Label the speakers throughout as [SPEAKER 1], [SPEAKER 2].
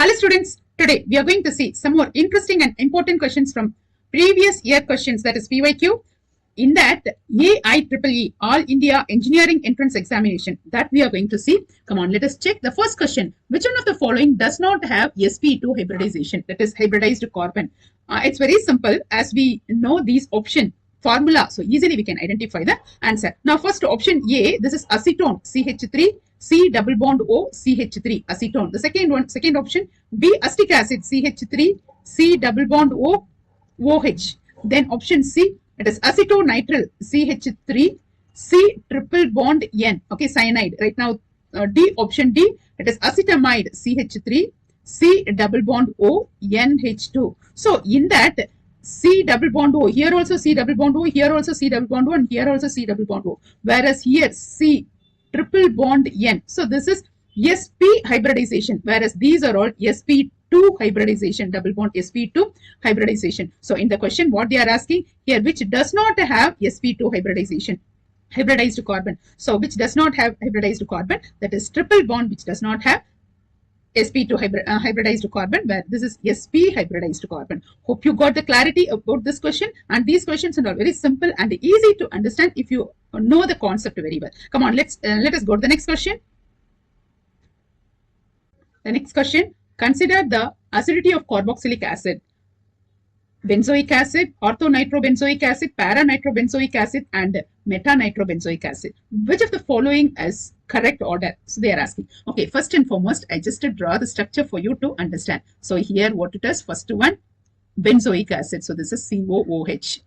[SPEAKER 1] Hello students, today we are going to see some more interesting and important questions from previous year questions, that is PYQ. In that AIEEE All India Engineering Entrance Examination that we are going to see. Come on, let us check the first question. Which one of the following does not have sp2 hybridization, that is hybridized carbon? It's very simple as we know these option formula, so easily we can identify the answer. Now first option A, this is acetone CH3 C double bond O CH3 acetone. The second option B, acetic acid CH3 C double bond O OH. Then option C, it is acetonitrile CH3 C triple bond N. Okay, cyanide. Right now, D, option D, it is acetamide CH3 C double bond O NH2. So in that C double bond O, here also C double bond O, here also C double bond O, and here also C double bond O. Whereas here C triple bond N. So this is sp hybridization, whereas these are all sp2 hybridization, double bond sp2 hybridization. So in the question, what they are asking here, which does not have sp2 hybridization, hybridized carbon. So which does not have hybridized carbon, that is triple bond which does not have sp2 hybridized carbon, where this is sp hybridized carbon. Hope you got the clarity about this question, and these questions are very simple and easy to understand if you know the concept very well. Come on, let us go to the next question. The next question, consider the acidity of carboxylic acid, benzoic acid, orthonitrobenzoic acid, para-nitrobenzoic acid, and meta-nitrobenzoic acid. Which of the following is correct order? So they are asking. Okay, first and foremost, I just draw the structure for you to understand. So here what it is, first one, benzoic acid. So this is COOH.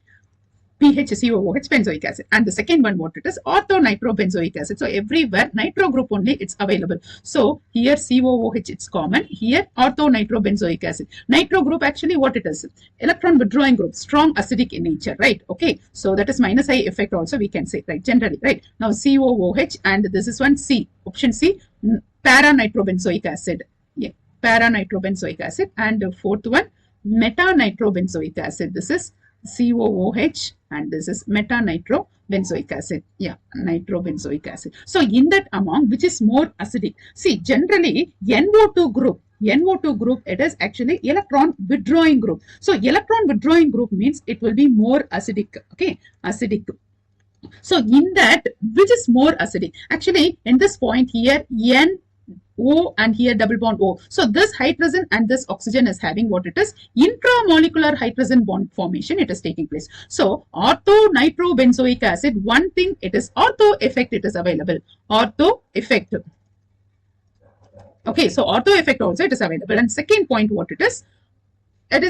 [SPEAKER 1] PHCOOH benzoic acid, and the second one what it is, orthonitrobenzoic acid. So everywhere nitro group only it's available. So here COOH it's common, here orthonitrobenzoic acid. Nitro group actually what it is, electron withdrawing group, strong acidic in nature, right? Okay, so that is minus I effect also we can say, right? Generally, right? Now COOH, and this is one C, option C, para-nitrobenzoic acid. Yeah, para-nitrobenzoic acid, and the fourth one, meta-nitrobenzoic acid. This is COOH, and this is meta-nitrobenzoic acid. Yeah, nitrobenzoic acid. So in that among, which is more acidic? See, generally NO2 group, it is actually electron withdrawing group. So electron withdrawing group means it will be more acidic. Okay, acidic. So in that, which is more acidic? Actually, in this point here, O and here double bond O. So this hydrogen and this oxygen is having what it is, intramolecular hydrogen bond formation it is taking place. So orthonitrobenzoic acid, one thing it is ortho effect it is available. Ortho effect. Okay, so ortho effect also it is available. And second point what it is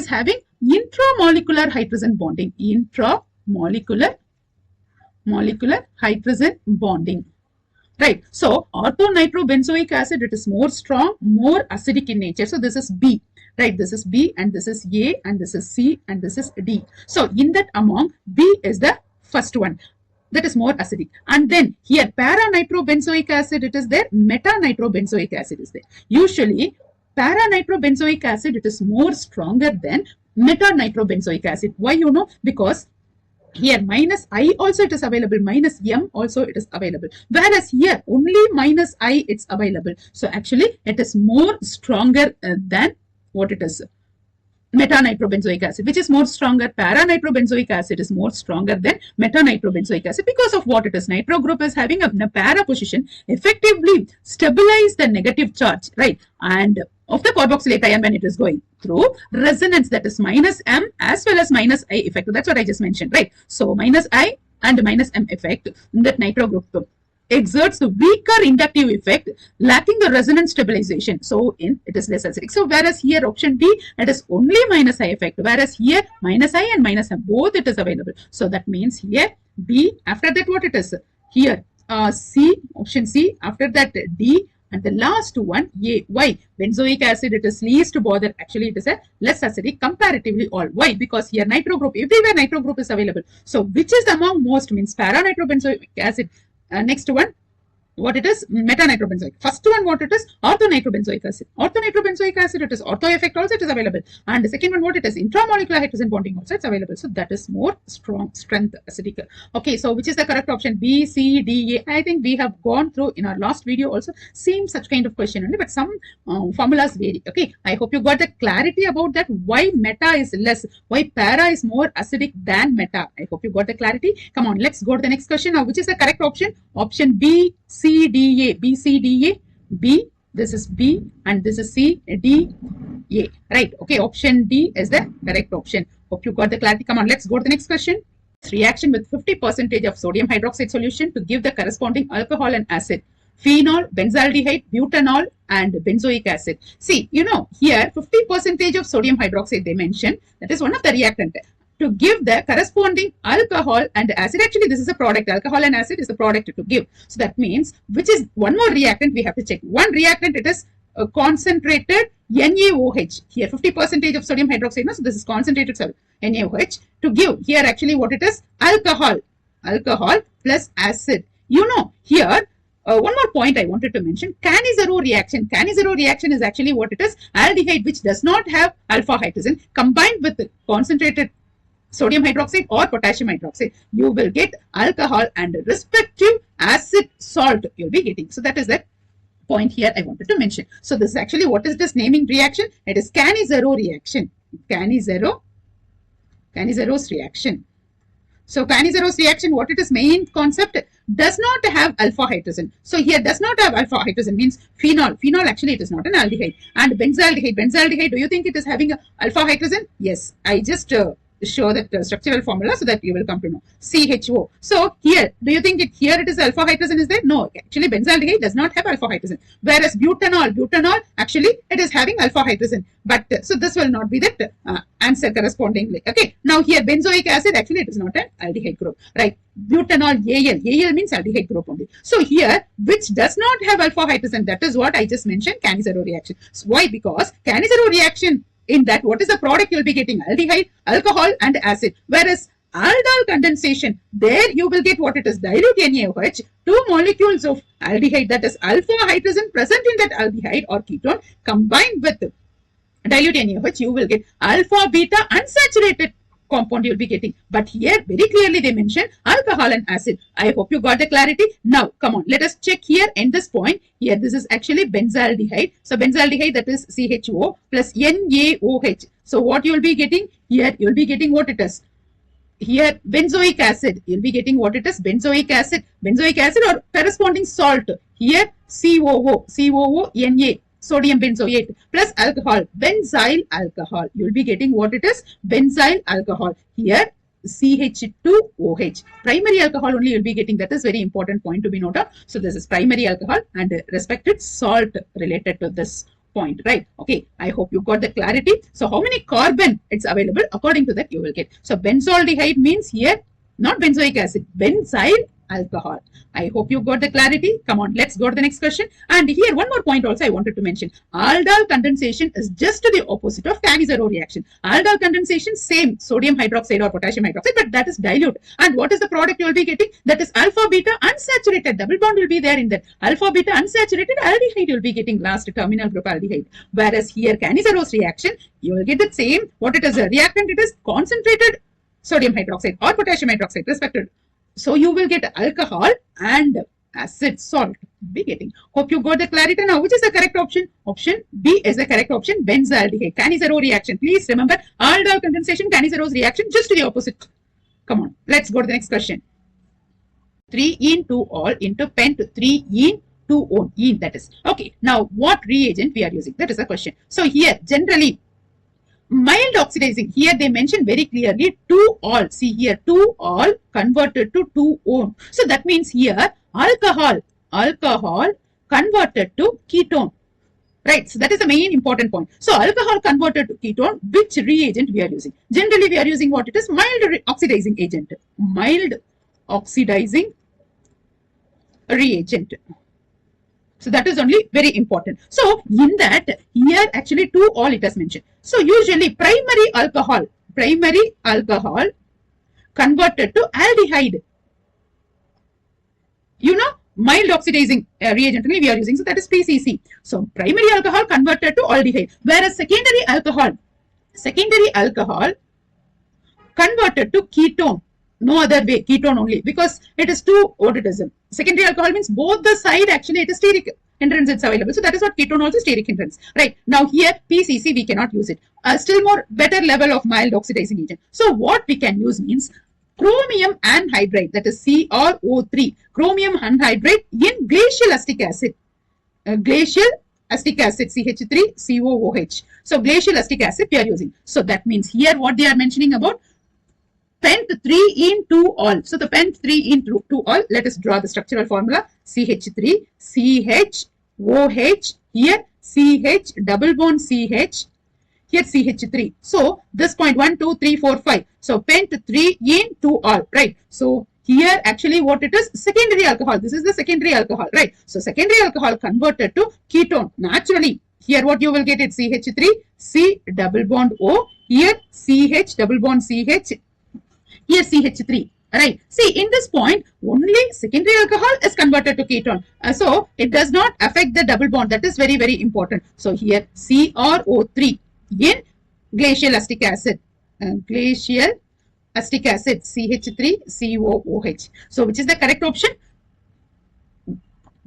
[SPEAKER 1] having intramolecular hydrogen bonding. Intramolecular hydrogen bonding. Right. So orthonitrobenzoic acid, it is more strong, more acidic in nature. So this is B. Right. This is B, and this is A, and this is C, and this is D. So in that among, B is the first one. That is more acidic. And then here para-nitrobenzoic acid it is there, meta-nitrobenzoic acid is there. Usually para-nitrobenzoic acid it is more stronger than meta-nitrobenzoic acid. Why you know? Because here minus I also it is available, minus M also it is available, whereas here only minus I it's available. So actually it is more stronger than what it is, meta-nitrobenzoic acid. Which is more stronger? Para-nitrobenzoic acid is more stronger than meta-nitrobenzoic acid, because of what it is, nitro group is having a para position, effectively stabilize the negative charge, right, and of the carboxylate ion when it is going through resonance, that is minus M as well as minus I effect. That's what I just mentioned, right? So minus I and minus M effect in that nitro group exerts the weaker inductive effect, lacking the resonance stabilization. So it is less acidic. So whereas here option D, it is only minus I effect, whereas here minus I and minus M both it is available. So that means here B, after that what it is, here C, option C, after that D, and the last one A. Why? Benzoic acid it is least bother. Actually it is a less acidic comparatively all. Why? Because here nitro group, everywhere nitro group is available. So which is among most means para-nitrobenzoic acid. Next one what it is, meta-nitrobenzoic. First one, what it is, orthonitrobenzoic acid. Orthonitrobenzoic acid, it is ortho effect also, it is available. And the second one, what it is, intramolecular hydrogen bonding also, it's available. So that is more strong strength acidic. Okay, so which is the correct option? B, C, D, A. I think we have gone through in our last video also, same such kind of question only, but some formulas vary. Okay, I hope you got the clarity about that, why meta is less, why para is more acidic than meta. I hope you got the clarity. Come on, let's go to the next question now. Which is the correct option? Option B, C, D, A. B, C, D, A. B, this is B and this is C, D, A. Right. Okay, option D is the correct option. Hope you got the clarity. Come on, let's go to the next question. Reaction with 50% of sodium hydroxide solution to give the corresponding alcohol and acid. Phenol, benzaldehyde, butanol, and benzoic acid. See, you know, here 50% of sodium hydroxide they mention. That is one of the reactant. To give the corresponding alcohol and acid. Actually, this is a product. Alcohol and acid is the product to give. So that means, which is one more reactant we have to check. One reactant, it is concentrated NaOH. Here 50% of sodium hydroxide. No? So this is concentrated NaOH. To give here actually what it is, alcohol. Alcohol plus acid. You know, here one more point I wanted to mention, Cannizzaro reaction. Cannizzaro reaction is actually what it is, aldehyde which does not have alpha hydrogen combined with concentrated sodium hydroxide or potassium hydroxide, you will get alcohol and respective acid salt you'll be getting. So that is the point here I wanted to mention. So this is actually what is this naming reaction? It is Cannizzaro reaction. Cannizzaro reaction. So Cannizzaro's reaction, what it is main concept, does not have alpha hydrogen. So here does not have alpha hydrogen means phenol. Phenol actually it is not an aldehyde. And benzaldehyde. Benzaldehyde, do you think it is having a alpha hydrogen? Yes. I just show that structural formula so that you will come to know. CHO. So here, do you think here it is alpha hydrogen is there? No, actually benzaldehyde does not have alpha hydrogen. Whereas butanol actually it is having alpha hydrogen. But so this will not be that answer correspondingly. Okay. Now here benzoic acid actually it is not an aldehyde group. Right. Butanol Al. Al means aldehyde group only. So here which does not have alpha hydrogen, that is what I just mentioned, Cannizzaro reaction. So why? Because Cannizzaro reaction, in that, what is the product you will be getting? Aldehyde, alcohol and acid. Whereas aldol condensation, there you will get what it is, dilute NaOH, 2 molecules of aldehyde, that is alpha hydrogen present in that aldehyde or ketone combined with dilute NaOH, you will get alpha beta unsaturated compound you will be getting. But here very clearly they mention alcohol and acid. I hope you got the clarity. Now come on, let us check here in this point. Here this is actually benzaldehyde. So benzaldehyde, that is CHO plus NaOH. So what you will be getting here, you will be getting what it is. Here benzoic acid, you will be getting what it is, benzoic acid or corresponding salt. Here COO, Na. Sodium benzoate plus alcohol, benzyl alcohol. You will be getting what it is, benzyl alcohol. Here CH2OH. Primary alcohol only you will be getting. That is very important point to be noted. So this is primary alcohol and respected salt related to this point, right? Okay, I hope you got the clarity. So how many carbon it's available, according to that you will get. So benzaldehyde means here not benzoic acid, benzyl alcohol. I hope you got the clarity. Come on, let's go to the next question. And here one more point also I wanted to mention. Aldol condensation is just the opposite of Cannizzaro reaction. Aldol condensation, same sodium hydroxide or potassium hydroxide, but that is dilute. And what is the product you will be getting? That is alpha beta unsaturated. Double bond will be there in that. Alpha beta unsaturated aldehyde you will be getting, last terminal group aldehyde. Whereas here Cannizzaro's reaction, you will get the same. What it is a reactant? It is concentrated sodium hydroxide or potassium hydroxide respected. So you will get alcohol and acid salt be getting. Hope you got the clarity now. Which is the correct option? Option B is the correct option, benzaldehyde. Cannizzaro reaction. Please remember, aldol condensation, Cannizzaro's reaction, just the opposite. Come on, let's go to the next question. 3-ene-2-ol into pent 3-ene-2-one. Ene, that is. Okay, now what reagent we are using? That is the question. So here, generally, mild oxidizing, here they mention very clearly 2-ol. See here, 2-ol converted to 2-one. So that means here alcohol converted to ketone. Right, so that is the main important point. So alcohol converted to ketone, which reagent we are using? Generally we are using what it is, mild oxidizing agent. Mild oxidizing reagent. So that is only very important. So in that, here actually 2-ol it has mentioned. So usually primary alcohol converted to aldehyde. You know, mild oxidizing reagent only we are using. So that is PCC. So primary alcohol converted to aldehyde, whereas secondary alcohol converted to ketone. No other way, ketone only, because it is two, what it is. Secondary alcohol means both the side actually it is steric hindrance it's available. So that is what ketone also, steric hindrance. Right. Now here PCC we cannot use it. Still more better level of mild oxidizing agent. So what we can use means chromium anhydride, that is CrO3, chromium anhydride in glacial acetic acid. Glacial acetic acid, CH3COOH. So glacial acetic acid we are using. So that means here what they are mentioning about pent 3 in 2 all. So the pent 3 in 2 all, let us draw the structural formula. CH3, CHOH, here CH double bond CH, here CH3. So this point 1, 2, 3, 4, 5. So pent 3 in 2 all, right? So here actually what it is, secondary alcohol. This is the secondary alcohol, right? So secondary alcohol converted to ketone. Naturally, here what you will get it, CH3, C double bond O, here CH double bond CH, here CH3. Right. See, in this point, only secondary alcohol is converted to ketone. So it does not affect the double bond. That is very, very important. So here CrO3 in glacial acetic acid. Glacial acetic acid, CH3COOH. So which is the correct option?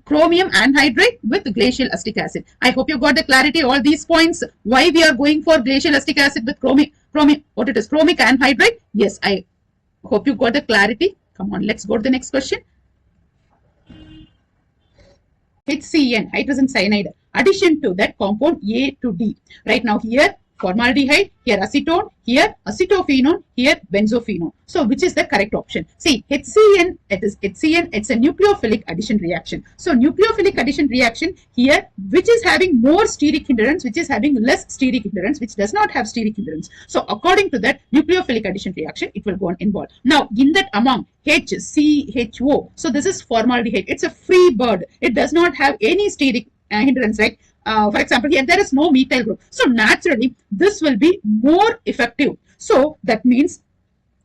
[SPEAKER 1] Chromium anhydride with glacial acetic acid. I hope you got the clarity all these points. Why we are going for glacial acetic acid with chromic anhydride? Yes, I hope you got the clarity. Come on, let's go to the next question. HCN, hydrogen cyanide, addition to that compound A to D. Right now here formaldehyde, here acetone, here acetophenone, here benzophenone. So which is the correct option? See, HCN, it's a nucleophilic addition reaction. So nucleophilic addition reaction here, which is having more steric hindrance, which is having less steric hindrance, which does not have steric hindrance. So according to that nucleophilic addition reaction, it will go on involved. Now in that among HCHO, so this is formaldehyde. It's a free bird. It does not have any steric hindrance, right? For example, here there is no methyl group. So naturally, this will be more effective. So that means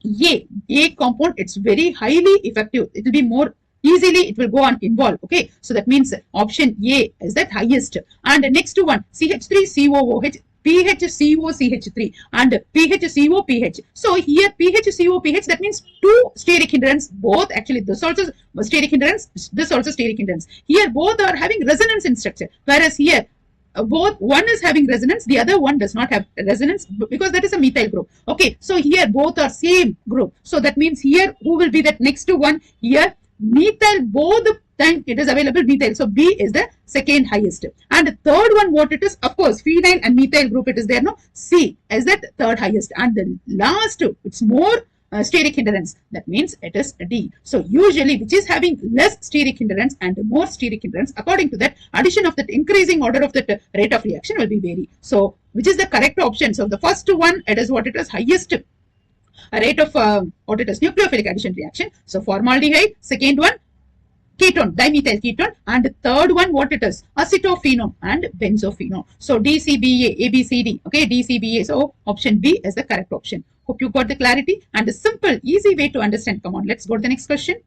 [SPEAKER 1] A compound, it's very highly effective. It will be more easily, it will go on involved. Okay. So that means option A is that highest. And the next one, CH3COOH, PHCOCH3 and PHCOPH. So here PHCOPH, that means two steric hindrance, both actually this also steric hindrance, this also steric hindrance. Here both are having resonance in structure, whereas here both one is having resonance, the other one does not have resonance because that is a methyl group. Okay, so here both are same group. So that means here who will be that next to one? Here methyl, both the time it is available methyl. So B is the second highest. And the third one, what it is, of course, phenyl and methyl group it is there. No, C is that third highest. And the last, it's more steric hindrance. That means it is D. So usually which is having less steric hindrance and more steric hindrance, according to that addition of that increasing order of that rate of reaction will be vary. So which is the correct option? So the first one, it is what it is, highest rate of what it is, nucleophilic addition reaction. So formaldehyde, second one ketone, dimethyl ketone, and the third one what it is, acetophenone and benzophenone. So DCBA, ABCD, okay, DCBA. So option B is the correct option. Hope you got the clarity and a simple, easy way to understand. Come on, let's go to the next question.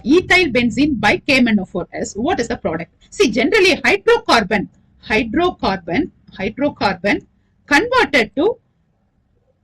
[SPEAKER 1] Ethyl benzene by KMnO4S. What is the product? See, generally hydrocarbon converted to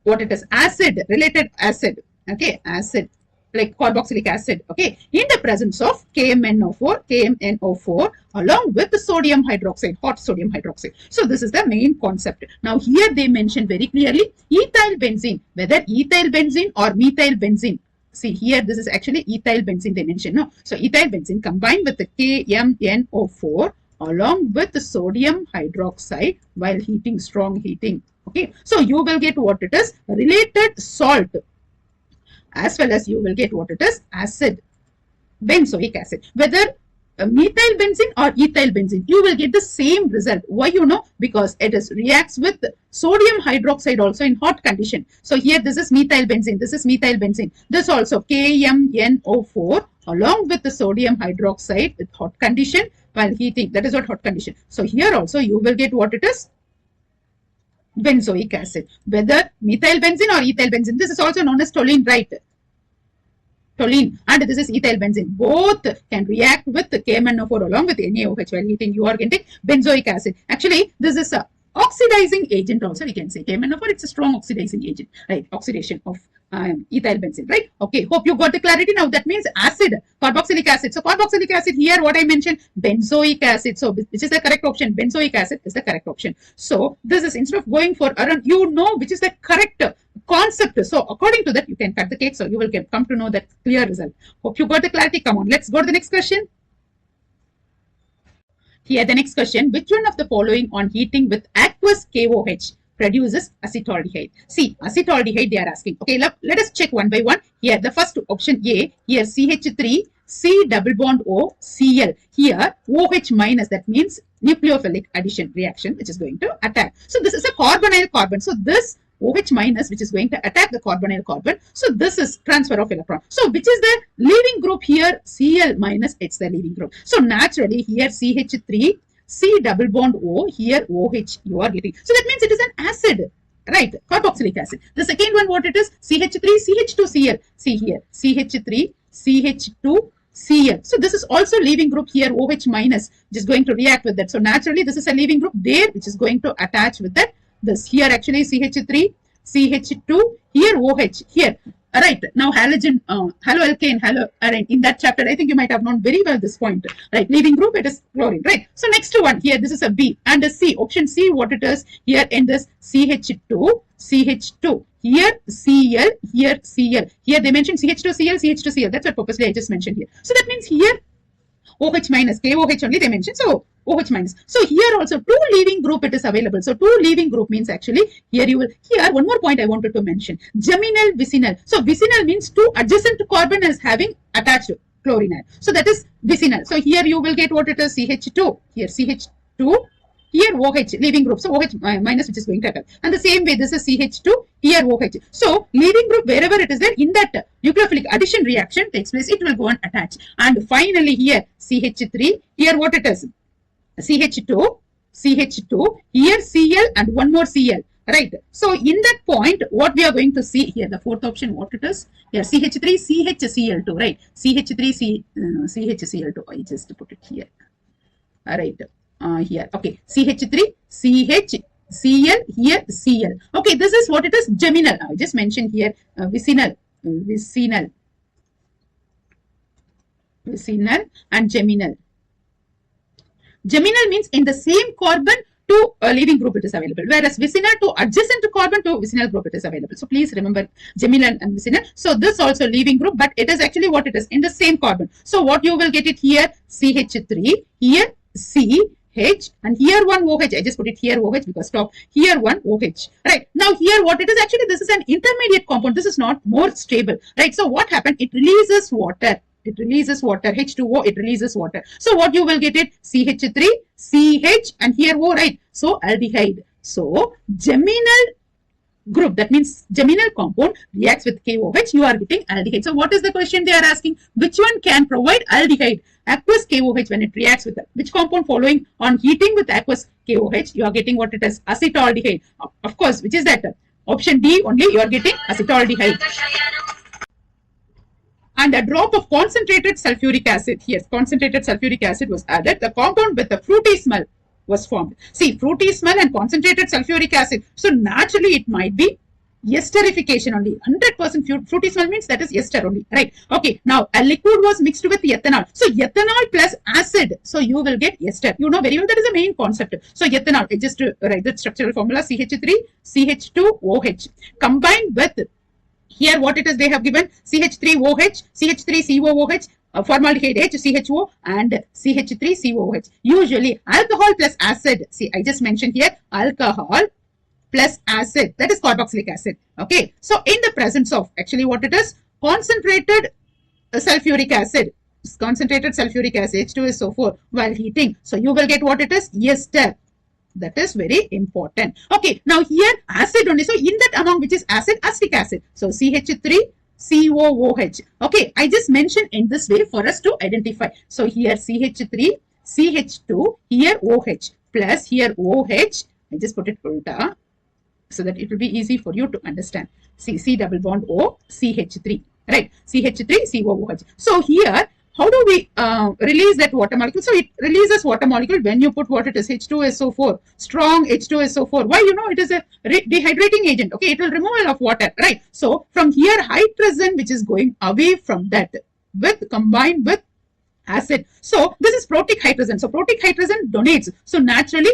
[SPEAKER 1] what it is, acid, related acid, okay, acid like carboxylic acid, okay, in the presence of KMnO4 along with the sodium hydroxide, hot sodium hydroxide. So this is the main concept. Now here they mention very clearly ethyl benzene, whether ethyl benzene or methyl benzene. See here, this is actually ethyl benzene they mention. No, so ethyl benzene combined with the KMnO4 along with the sodium hydroxide while heating, strong heating. Okay, so you will get what it is, related salt, as well as you will get what it is, acid, benzoic acid. Whether methyl benzene or ethyl benzene, you will get the same result. Why you know? Because it is reacts with sodium hydroxide also in hot condition. So here this is methyl benzene, this is methyl benzene. This also KMnO4 along with the sodium hydroxide with hot condition while heating. That is what hot condition. So here also you will get what it is, benzoic acid. Whether methyl benzene or ethyl benzene, this is also known as toluene, right? toluene, and this is ethyl benzene. Both can react with KMnO4 along with NaOH while heating. You are getting benzoic acid. Actually, this is a oxidizing agent also, we can say. KMnO4, it's a strong oxidizing agent, right? Oxidation of ethyl benzene, right? Okay, hope you got the clarity now. That means acid, carboxylic acid. So carboxylic acid here, what I mentioned, benzoic acid. So which is the correct option? Benzoic acid is the correct option. So this is, instead of going for around, you know which is the correct concept. So according to that, you can cut the cake. So you will come to know that clear result. Hope you got the clarity. Come on, let's go to the next question. Here the next question, which one of the following on heating with aqueous KOH produces acetaldehyde? See, acetaldehyde they are asking. Okay, let us check one by one. Here the first option A, here CH3, C double bond O, Cl. Here OH minus, that means nucleophilic addition reaction which is going to attack. So this is a carbonyl carbon. So this OH minus which is going to attack the carbonyl carbon. So this is transfer of electron. So which is the leaving group here? Cl minus, it's the leaving group. So naturally here CH3, C double bond O, here OH you are getting. So that means it is an acid, right? Carboxylic acid. The second one, what it is? CH3, CH2Cl. See here, CH3, CH2, Cl. So this is also leaving group here, OH minus, which is going to react with that. So naturally this is a leaving group there which is going to attach with that. This here actually CH3, CH2, here OH, here. Right, now halogen, haloalkane, haloarine, in that chapter, I think you might have known very well this point. Right, leaving group, it is chlorine, right? So next one, here, this is a B, and a C, option C, what it is, here in this CH2, CH2, here Cl, here Cl. Here they mentioned CH2Cl, CH2Cl, that's what purposely I just mentioned here. So that means here, OH minus, KOH only they mentioned, so OH minus. So here also two leaving group it is available. So two leaving group means actually here you will, here one more point I wanted to mention, geminal, vicinal. So vicinal means two adjacent carbon is having attached chlorine. So that is vicinal. So here you will get what it is, CH2, here CH2, here OH, leaving group. So OH minus which is going to attack. And the same way this is CH2, here OH. So leaving group wherever it is there, in that nucleophilic addition reaction takes place, it will go and attach. And finally here CH3, here what it is, CH2, CH2, here Cl and one more Cl. Right. So in that point, what we are going to see here, the fourth option, what it is, here CH3, CHCl2, right? CH3, CHCl2. I just put it here. All right. Here, okay, CH3, CHCl, here Cl. Okay, this is what it is, geminal. I just mentioned here, vicinal and geminal. Geminal means in the same carbon to a leaving group it is available, whereas vicinal to adjacent carbon to vicinal group it is available. So please remember geminal and vicinal. So this also leaving group, but it is actually what it is in the same carbon. So what you will get it here, CH3, here C, H, and here one OH. I just put it here OH because stop. Here one OH. Right. Now here what it is, actually this is an intermediate compound. This is not more stable. Right. So what happened? It releases water. It releases water. H2O, it releases water. So what you will get it? CH3, CH, and here O, right? So aldehyde. So geminal group, that means geminal compound reacts with KOH, you are getting aldehyde. So what is the question they are asking? Which one can provide aldehyde? Aqueous KOH when it reacts with which compound following on heating with aqueous KOH, you are getting what it is, acetaldehyde. Of course, which is that? Option D only, you are getting acetaldehyde. And a drop of concentrated sulfuric acid, yes, concentrated sulfuric acid was added. The compound with the fruity smell was formed. See, fruity smell and concentrated sulfuric acid. So naturally it might be esterification only. 100% fruity smell means that is ester only, right? Okay, now a liquid was mixed with ethanol. So ethanol plus acid. So you will get ester. You know very well that is the main concept. So ethanol, just write the structural formula, CH3, CH2OH combined with, here what it is they have given, CH3OH, CH3COOH, formaldehyde H, CHO, and CH3COOH. Usually alcohol plus acid. See, I just mentioned here alcohol plus acid, that is carboxylic acid. Okay, so in the presence of, actually what it is, concentrated sulfuric acid, H2SO4 while heating. So you will get what it is, ester. That is very important. Okay, now here acid only. So in that amount which is acid, acetic acid. So CH3, COOH. Okay, I just mentioned in this way for us to identify. So here CH3, CH2, here OH plus here OH. I just put it ulta so that it will be easy for you to understand. C double bond O, CH3. right? CH3COOH. So here, how do we release that water molecule? So it releases water molecule when you put what it is, H2SO4, strong H2SO4. Why? You know, it is a dehydrating agent. Okay, it will remove of water, right? So from here, hydrogen, which is going away from that, with combined with acid. So this is protic hydrogen. So protic hydrogen donates. So naturally,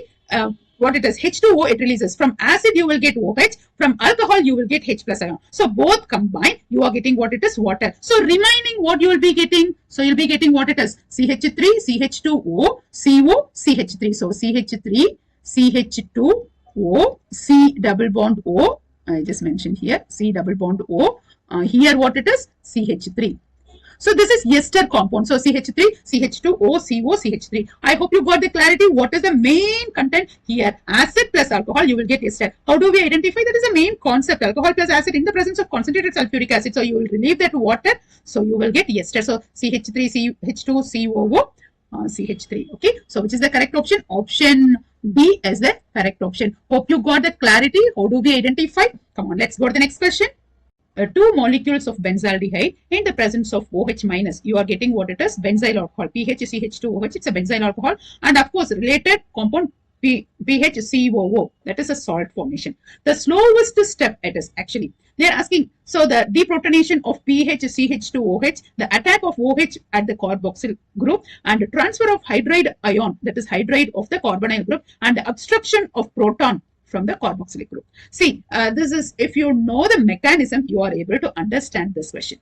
[SPEAKER 1] what it is, H2O, it releases. From acid, you will get OH. From alcohol, you will get H plus ion. So both combined, you are getting what it is, water. So remaining, what you will be getting? So you'll be getting what it is, CH3, CH2O, CO, CH3. So CH3, CH2O, C double bond O. I just mentioned here, C double bond O. Here what it is, CH3. So this is ester compound. So CH3, CH2O, CO, CH3. I hope you got the clarity. What is the main content here? Acid plus alcohol, you will get ester. How do we identify? That is the main concept. Alcohol plus acid in the presence of concentrated sulfuric acid. So you will relieve that water. So you will get ester. So CH3, CH2, COO, CH3. Okay. So which is the correct option? Option B is the correct option. Hope you got the clarity. How do we identify? Come on, let's go to the next question. Two molecules of benzaldehyde in the presence of OH minus, you are getting what it is, benzyl alcohol. PHCH2OH, it's a benzyl alcohol, and of course related compound PHCOO, that is a salt formation. The slowest step it is actually, they are asking, so the deprotonation of PHCH2OH, the attack of OH at the carboxyl group, and transfer of hydride ion, that is hydride of the carbonyl group, and the obstruction of proton from the carboxylic group. See, this is, if you know the mechanism, you are able to understand this question.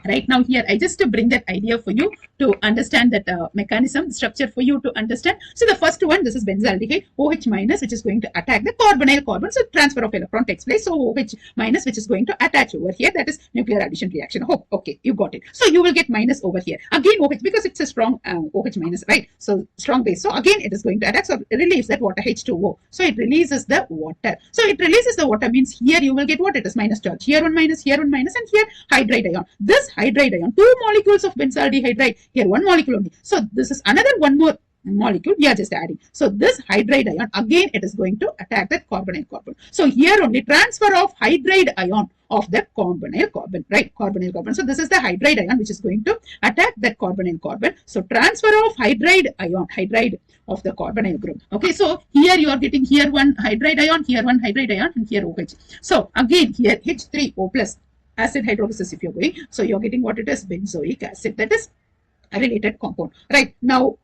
[SPEAKER 1] Right now here, I just to bring that idea for you to understand that mechanism, structure for you to understand. So the first one, this is benzaldehyde, OH minus, which is going to attack the carbonyl carbon. So transfer of electron takes place. So OH minus, which is going to attach over here. That is nuclear addition reaction. Oh, okay, you got it. So you will get minus over here. Again, OH, because it's a strong OH minus, right? So strong base. So again, it is going to attack. So it relieves that water, H2O. So it releases the water. So it releases the water means here you will get what it is, minus charge. Here one minus, and here hydride ion. This hydride ion, two molecules of benzaldehyde, right? Here one molecule only. So this is another one more molecule we are just adding. So this hydride ion, again it is going to attack the carbonyl carbon. So here only transfer of hydride ion of the carbonyl carbon, right? Carbonyl carbon. So this is the hydride ion which is going to attack that carbonyl carbon. So transfer of hydride ion, hydride of the carbonyl group. Okay, so here you are getting here one hydride ion, here one hydride ion, and here OH. So again here H3O plus acid hydrolysis if you're going. So you're getting what it is, benzoic acid, that is a related compound. Right, now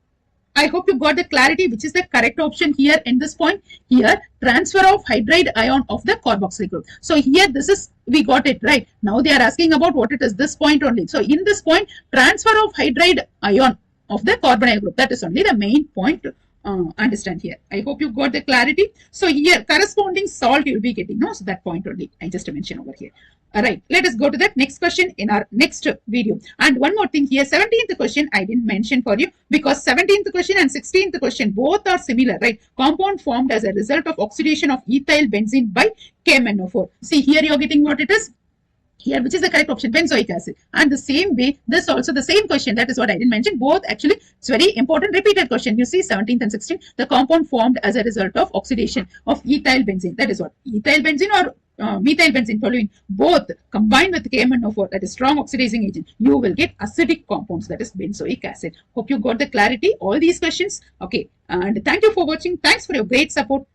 [SPEAKER 1] I hope you got the clarity which is the correct option here in this point. Here transfer of hydride ion of the carboxylic group. So here this is, we got it right. Now they are asking about what it is, this point only. So in this point, transfer of hydride ion of the carbonyl group, that is only the main point to understand here. I hope you got the clarity. So here corresponding salt you will be getting, no? So that point only I just mentioned over here. All right, let us go to that next question in our next video. And one more thing here, 17th question I didn't mention for you because 17th question and 16th question both are similar, right? Compound formed as a result of oxidation of ethyl benzene by KMnO4. See here you are getting what it is. Here, which is the correct option, benzoic acid. And the same way, this also the same question. That is what I didn't mention. Both actually, it's very important repeated question. You see 17th and 16th, the compound formed as a result of oxidation of ethyl benzene. That is what, ethyl benzene or methyl benzene toluene, both combined with KMnO4, that is strong oxidizing agent, you will get acidic compounds, that is benzoic acid. Hope you got the clarity, all these questions. Okay, and thank you for watching. Thanks for your great support.